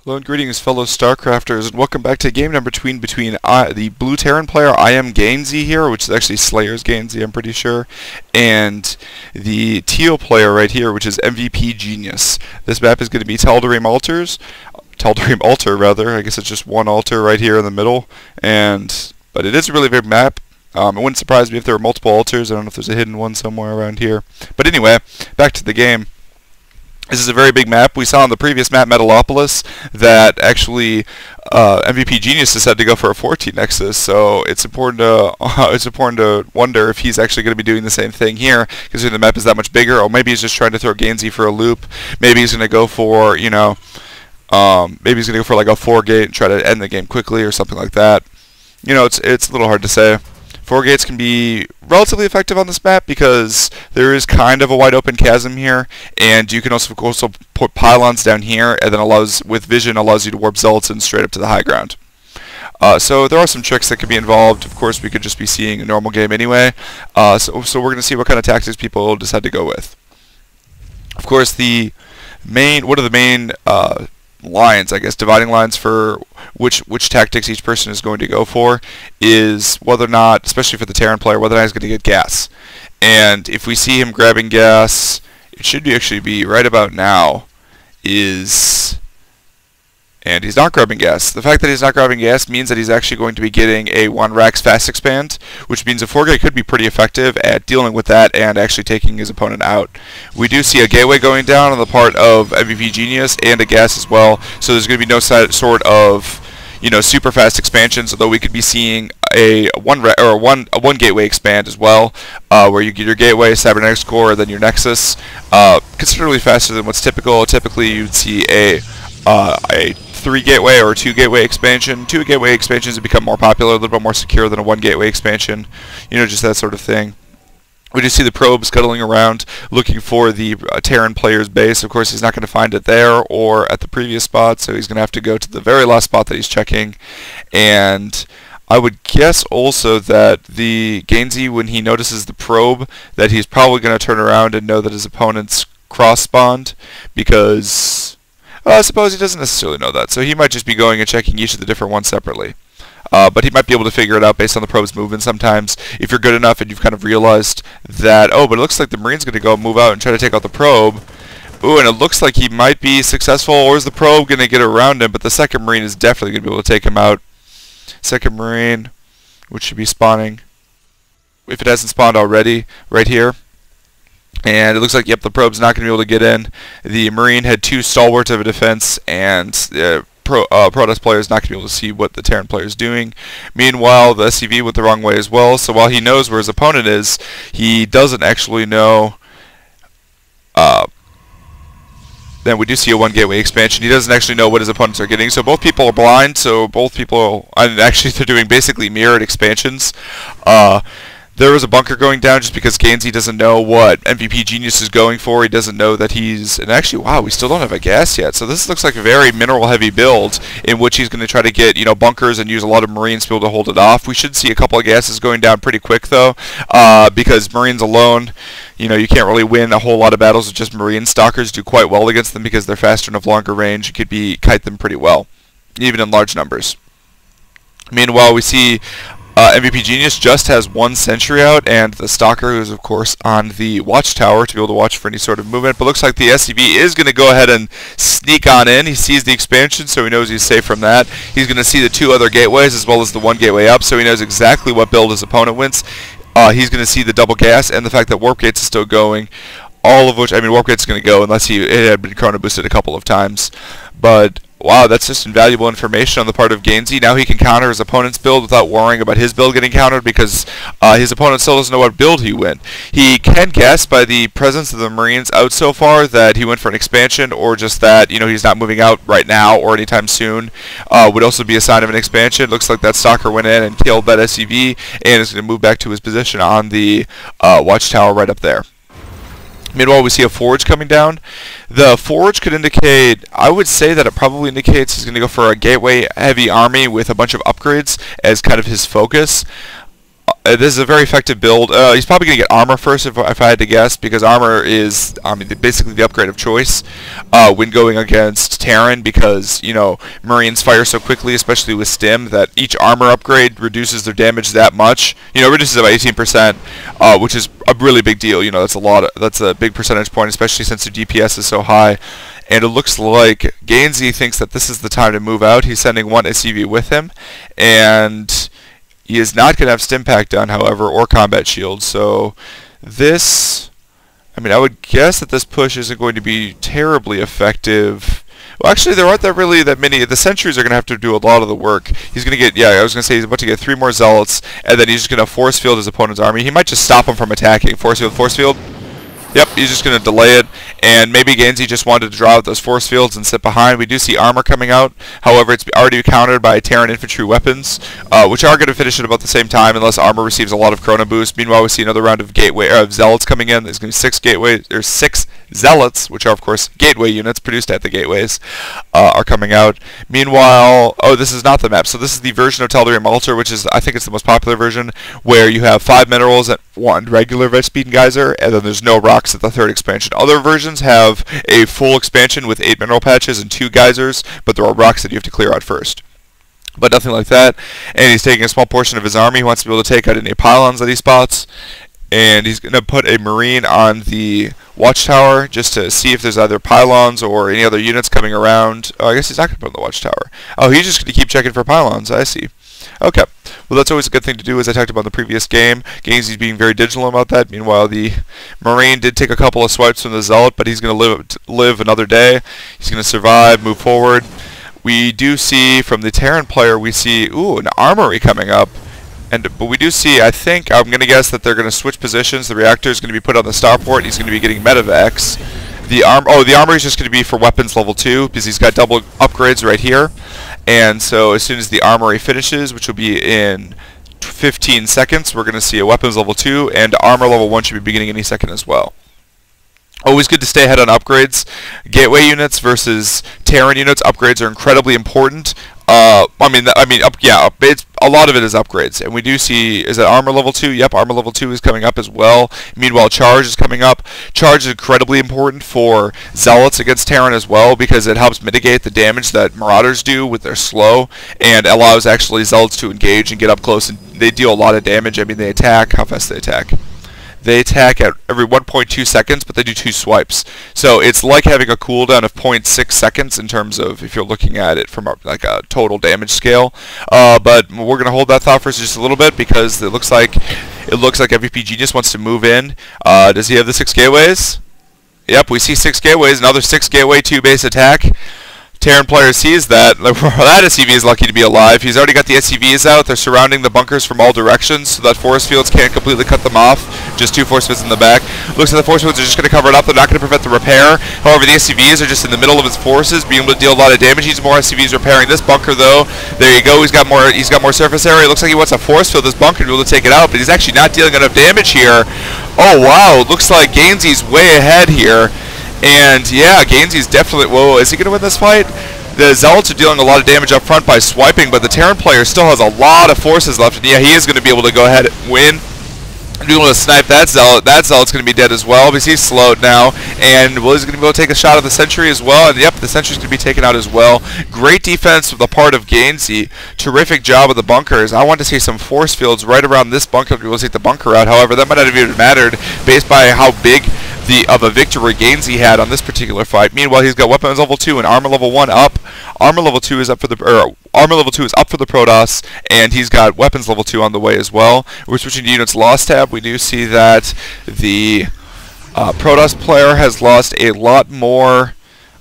Hello and greetings, fellow StarCrafters, and welcome back to game number between the blue Terran player MVPGenius here, which is actually SlayersGanzi, I'm pretty sure, and the teal player right here, which is MVPGenius. This map is going to be Tal'Darim Altar rather. I guess it's just one altar right here in the middle, but it is a really big map. It wouldn't surprise me if there were multiple altars. I don't know if there's a hidden one somewhere around here. But anyway, back to the game. This is a very big map. We saw on the previous map, Metalopolis, that actually MVPGenius decided to go for a 14 Nexus. So it's important to wonder if he's actually going to be doing the same thing here, considering the map is that much bigger. Or maybe he's just trying to throw Ganzi for a loop. Maybe he's going to go for maybe he's going to go for like a 4-gate and try to end the game quickly or something like that. You know, it's a little hard to say. 4 gates can be relatively effective on this map because there is kind of a wide open chasm here, and you can also put pylons down here, and then with vision allows you to warp zealots in straight up to the high ground. So there are some tricks that could be involved. Of course, we could just be seeing a normal game anyway. So we're going to see what kind of tactics people decide to go with. Of course, one of the main lines, I guess, dividing lines for which tactics each person is going to go for is whether or not, especially for the Terran player, whether or not he's going to get gas. And if we see him grabbing gas, it should actually be right about now, and he's not grabbing gas. The fact that he's not grabbing gas means that he's actually going to be getting a 1 Rax fast expand, which means a 4-gate could be pretty effective at dealing with that and actually taking his opponent out. We do see a gateway going down on the part of MVPGenius and a gas as well, so there's going to be no sort of super fast expansions, although we could be seeing a one gateway expand as well, where you get your gateway, cybernetics core, and then your nexus, considerably faster than what's typical. Typically, you'd see a 3 gateway or a 2 gateway expansion. 2 gateway expansions have become more popular, a little bit more secure than a 1 gateway expansion. Just that sort of thing. We do see the probe scuttling around looking for the Terran player's base. Of course, he's not going to find it there or at the previous spot, so he's going to have to go to the very last spot that he's checking. And I would guess also that the Ganzi, when he notices the probe, that he's probably going to turn around and know that his opponent's cross-spawned, because I suppose he doesn't necessarily know that. So he might just be going and checking each of the different ones separately. But he might be able to figure it out based on the probe's movement sometimes. If you're good enough and you've kind of realized that, but it looks like the Marine's going to go move out and try to take out the probe. Ooh, and it looks like he might be successful, or is the probe going to get around him? But the second Marine is definitely going to be able to take him out. Second Marine, which should be spawning, if it hasn't spawned already, right here. And it looks like, yep, the probe's not going to be able to get in. The Marine had 2 stalwarts of a defense, and Protoss player is not going to be able to see what the Terran player is doing. Meanwhile, the SCV went the wrong way as well, so while he knows where his opponent is, he doesn't actually know. Then we do see a 1 gateway expansion. He doesn't actually know what his opponents are getting, so both people are blind, and actually they're doing basically mirrored expansions. There was a bunker going down just because Ganzi doesn't know what MVPGenius is going for. He doesn't know that and actually, wow, we still don't have a gas yet. So this looks like a very mineral-heavy build in which he's going to try to get, bunkers and use a lot of Marines to be able to hold it off. We should see a couple of gases going down pretty quick, though, because Marines alone, you can't really win a whole lot of battles with just Marine. Stalkers do quite well against them because they're faster and of longer range. You could kite them pretty well, even in large numbers. Meanwhile, we see MVPGenius just has 1 sentry out, and the Stalker, who is of course on the watchtower to be able to watch for any sort of movement. But looks like the SCV is going to go ahead and sneak on in. He sees the expansion, so he knows he's safe from that. He's going to see the 2 other gateways as well as the 1 gateway up, so he knows exactly what build his opponent wins. He's going to see the double gas and the fact that Warp Gates is still going. All of which, Warp Gates is going to go unless it had been chrono boosted a couple of times. But wow, that's just invaluable information on the part of Ganzi. Now he can counter his opponent's build without worrying about his build getting countered because his opponent still doesn't know what build he went. He can guess by the presence of the Marines out so far that he went for an expansion, or just that he's not moving out right now or anytime soon. Would also be a sign of an expansion. Looks like that Stalker went in and killed that SCV and is going to move back to his position on the watchtower right up there. Meanwhile, we see a forge coming down. The forge could indicate, I would say that it probably indicates he's going to go for a gateway heavy army with a bunch of upgrades as kind of his focus. this is a very effective build. He's probably going to get armor first if I had to guess, because armor is basically the upgrade of choice when going against Terran, because Marines fire so quickly, especially with Stim, that each armor upgrade reduces their damage that much. Reduces it by 18%, which is a really big deal. That's a big percentage point, especially since their DPS is so high. And it looks like Ganzi thinks that this is the time to move out. He's sending one SCV with him, and he is not going to have Stim Pack done, however, or Combat Shield. So this, I would guess that this push isn't going to be terribly effective. Well, actually, there aren't really that many. The sentries are going to have to do a lot of the work. He's going to get, I was going to say he's about to get 3 more zealots, and then he's just going to force field his opponent's army. He might just stop him from attacking. Force field, force field. Yep, he's just going to delay it, and maybe Ganzi just wanted to draw out those force fields and sit behind. We do see armor coming out. However, it's already countered by Terran infantry weapons, which are going to finish at about the same time unless armor receives a lot of Chrono boost. Meanwhile, we see another round of zealots coming in. There's going to be 6 zealots, which are of course gateway units produced at the gateways, are coming out. Meanwhile, this is not the map. So this is the version of Tal'Darim Altar, which is, I think it's the most popular version, where you have 5 minerals and 1 regular red speed and geyser, and then there's no rocks at the 3rd expansion. Other versions have a full expansion with 8 mineral patches and 2 geysers, but there are rocks that you have to clear out first. But nothing like that. And he's taking a small portion of his army. He wants to be able to take out any pylons that he spots. And he's going to put a Marine on the watchtower just to see if there's either pylons or any other units coming around. Oh, I guess he's not going to put on the watchtower. Oh, he's just going to keep checking for pylons. I see. Okay. Well, that's always a good thing to do, as I talked about in the previous game. Ganzi's being very digital about that. Meanwhile, the Marine did take a couple of swipes from the Zealot, but he's going to live another day. He's going to survive, move forward. We do see, from the Terran player, we see, an armory coming up. But we do see, I'm going to guess that they're going to switch positions. The reactor is going to be put on the starport. He's going to be getting medevacs. The armory is just going to be for weapons level 2, because he's got double upgrades right here. And so as soon as the armory finishes, which will be in 15 seconds, we're going to see a weapons level 2, and armor level 1 should be beginning any second as well. Always good to stay ahead on upgrades. Gateway units versus Terran units. Upgrades are incredibly important. A lot of it is upgrades, and we do see, is it armor level 2? Yep, armor level 2 is coming up as well. Meanwhile, charge is coming up. Charge is incredibly important for zealots against Terran as well, because it helps mitigate the damage that marauders do with their slow, and allows actually zealots to engage and get up close, and they deal a lot of damage. They attack. How fast do they attack? They attack at every 1.2 seconds, but they do 2 swipes. So it's like having a cooldown of 0.6 seconds in terms of, if you're looking at it from a total damage scale. But we're going to hold that thought for just a little bit, because it looks like MVPGenius wants to move in. Does he have the 6 gateways? Yep, we see 6 gateways. Another 6 gateway 2 base attack. Terran player sees that. That SCV is lucky to be alive. He's already got the SCVs out. They're surrounding the bunkers from all directions, so that force fields can't completely cut them off. Just 2 force fields in the back. Looks like the force fields are just going to cover it up. They're not going to prevent the repair. However, the SCVs are just in the middle of his forces, being able to deal a lot of damage. He needs more SCVs repairing this bunker, though. There you go. He's got more surface area. It looks like he wants to force field this bunker to be able to take it out, but he's actually not dealing enough damage here. Oh, wow. Looks like Ganzi's way ahead here. And, yeah, Ganzi's definitely... Whoa, is he going to win this fight? The Zealots are dealing a lot of damage up front by swiping, but the Terran player still has a lot of forces left. And yeah, he is going to be able to go ahead and win. Be able to snipe that Zealot. That Zealot's going to be dead as well, because he's slowed now. And he's going to be able to take a shot at the Sentry as well. And yep, the Sentry's going to be taken out as well. Great defense from the part of Ganzi. Terrific job of the bunkers. I want to see some force fields right around this bunker to be able to take the bunker out. However, that might not have even mattered based by how big of a victory Ganzi had on this particular fight. Meanwhile, he's got weapons level 2 and armor level 1 up. Armor level 2 is up for the Protoss, and he's got weapons level 2 on the way as well. We're switching to units lost tab. We do see that the Protoss player has lost a lot more,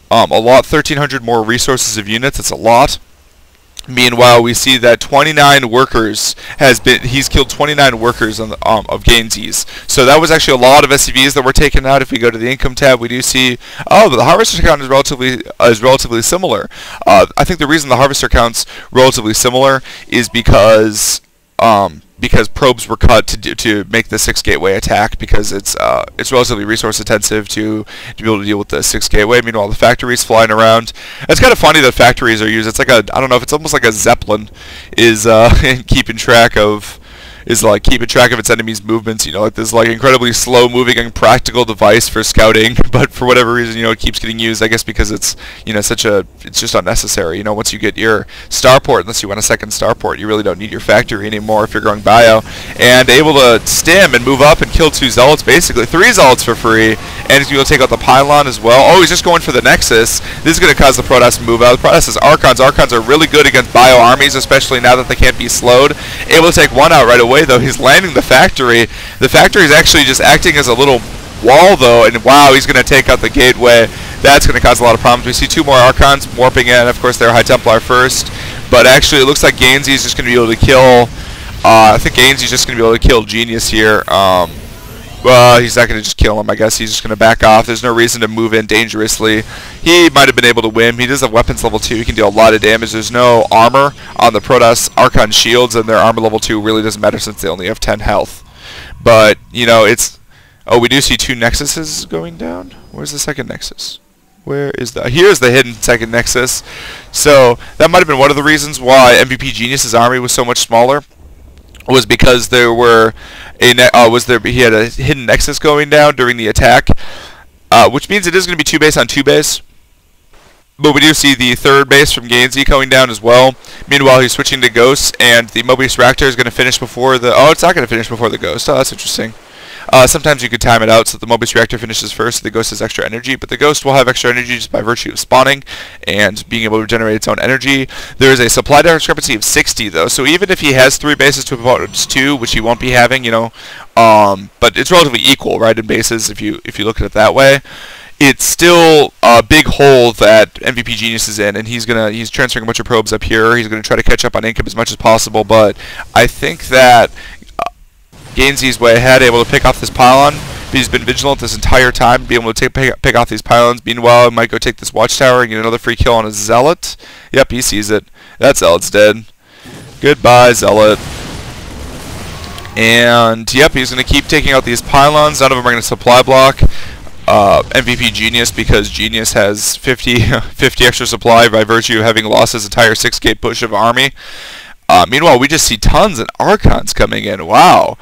1,300 more resources of units. It's a lot. Meanwhile, we see that 29 workers he's killed 29 workers on the, of Ganzi's. So that was actually a lot of SCVs that were taken out. If we go to the income tab, we do see, the harvester count is relatively similar. I think the reason the harvester count's relatively similar is because probes were cut to make the 6 gateway attack, because it's relatively resource intensive to be able to deal with the 6 gateway. Meanwhile, the factories flying around. It's kind of funny that factories are used. It's like I don't know if it's almost like a Zeppelin is keeping track of is like keeping track of its enemy's movements. You know, like this like incredibly slow moving and practical device for scouting, but for whatever reason, you know, it keeps getting used. I guess because it's, you know, it's just unnecessary. You know, once you get your starport, unless you want a second starport, you really don't need your factory anymore if you're going bio. And able to stim and move up and kill 2 zealots, basically 3 zealots for free, and he's able to take out the pylon as well. Oh, he's just going for the nexus. This is going to cause the Protoss to move out. The Protoss has archons. Archons are really good against bio armies, especially now that they can't be slowed. Able to take one out right away, though. He's landing the factory. The factory is actually just acting as a little wall, though, and wow, he's going to take out the gateway. That's going to cause a lot of problems. We see 2 more archons warping in. Of course, they're High Templar first, but actually it looks like Ganzi is just going to be able to kill. I think Ganzi's just going to be able to kill Genius here. Well, he's not going to just kill him. I guess he's just going to back off. There's no reason to move in dangerously. He might have been able to win. He does have weapons level 2. He can deal a lot of damage. There's no armor on the Protoss Archon shields, and their armor level 2 really doesn't matter since they only have 10 health. But, you know, it's... Oh, we do see 2 nexuses going down. Where's the second nexus? Where is the... Here's the hidden second nexus. So, that might have been one of the reasons why MVPGenius's army was so much smaller. Was because there were he had a hidden nexus going down during the attack, which means it is going to be 2 base on 2 base. But we do see the 3rd base from Ganzi going down as well. Meanwhile, he's switching to Ghosts, and the Mobius Reactor is going to finish before the... Oh, it's not going to finish before the Ghost. Oh, that's interesting. Sometimes you could time it out so that the Mobius Reactor finishes first, so the Ghost has extra energy, but the Ghost will have extra energy just by virtue of spawning and being able to generate its own energy. There is a supply discrepancy of 60, though, so even if he has 3 bases to opponent's 2, which he won't be having, you know, but it's relatively equal, right, in bases if you look at it that way. It's still a big hole that MVPGenius is in, and he's transferring a bunch of probes up here. He's going to try to catch up on income as much as possible, but I think that Ganzi's way ahead, able to pick off this pylon. He's been vigilant this entire time, be able to pick off these pylons. Meanwhile, he might go take this watchtower and get another free kill on a zealot. Yep, he sees it. That zealot's dead. Goodbye, zealot. And yep, he's going to keep taking out these pylons. None of them are going to supply block MVPGenius, because Genius has 50 extra supply by virtue of having lost his entire 6-gate push of army. Meanwhile, we just see tons of Archons coming in. Wow.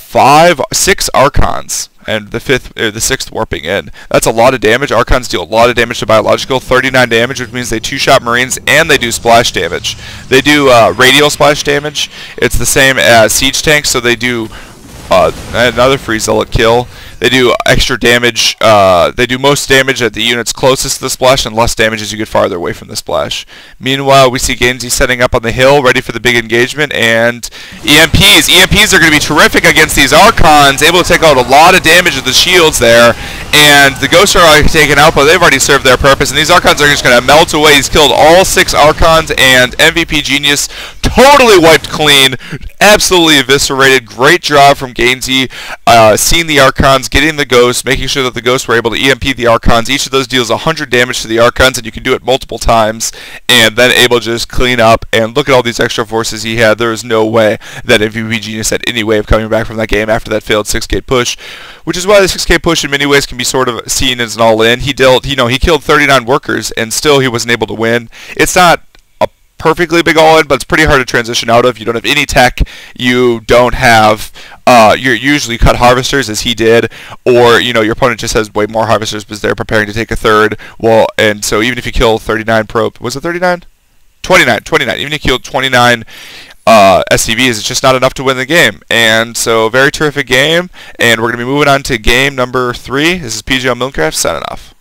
6 Archons, and the 6th warping in. That's a lot of damage. Archons deal a lot of damage to biological, 39 damage, which means they 2-shot Marines, and they do splash damage. They do radial splash damage. It's the same as siege tanks, so they do another free zealot kill. They do extra damage. They do most damage at the units closest to the splash and less damage as you get farther away from the splash. Meanwhile, we see Ganzi setting up on the hill, ready for the big engagement, and EMPs. EMPs are going to be terrific against these Archons, able to take out a lot of damage of the shields there, and the Ghosts are already taken out, but they've already served their purpose, and these Archons are just going to melt away. He's killed all 6 Archons, and MVPGenius totally wiped clean, absolutely eviscerated. Great job from Ganzi, seeing the Archons, getting the Ghosts, making sure that the Ghosts were able to EMP the Archons. Each of those deals 100 damage to the Archons, and you can do it multiple times, and then able to just clean up. And look at all these extra forces he had. There is no way that MVPGenius had any way of coming back from that game after that failed 6-gate push, which is why the 6-gate push in many ways can be sort of seen as an all-in. He killed 39 workers, and still he wasn't able to win. It's not perfectly big all-in, but it's pretty hard to transition out of. You don't have any tech. You don't have you usually cut harvesters, as he did, or your opponent just has way more harvesters because they're preparing to take a 3rd. Well, and so even if you kill 39 probe, was it 39? 29. Even if you kill 29 SCVs, it's just not enough to win the game. And so, very terrific game, and we're going to be moving on to game number 3. This is PG on Milncraft, signing off.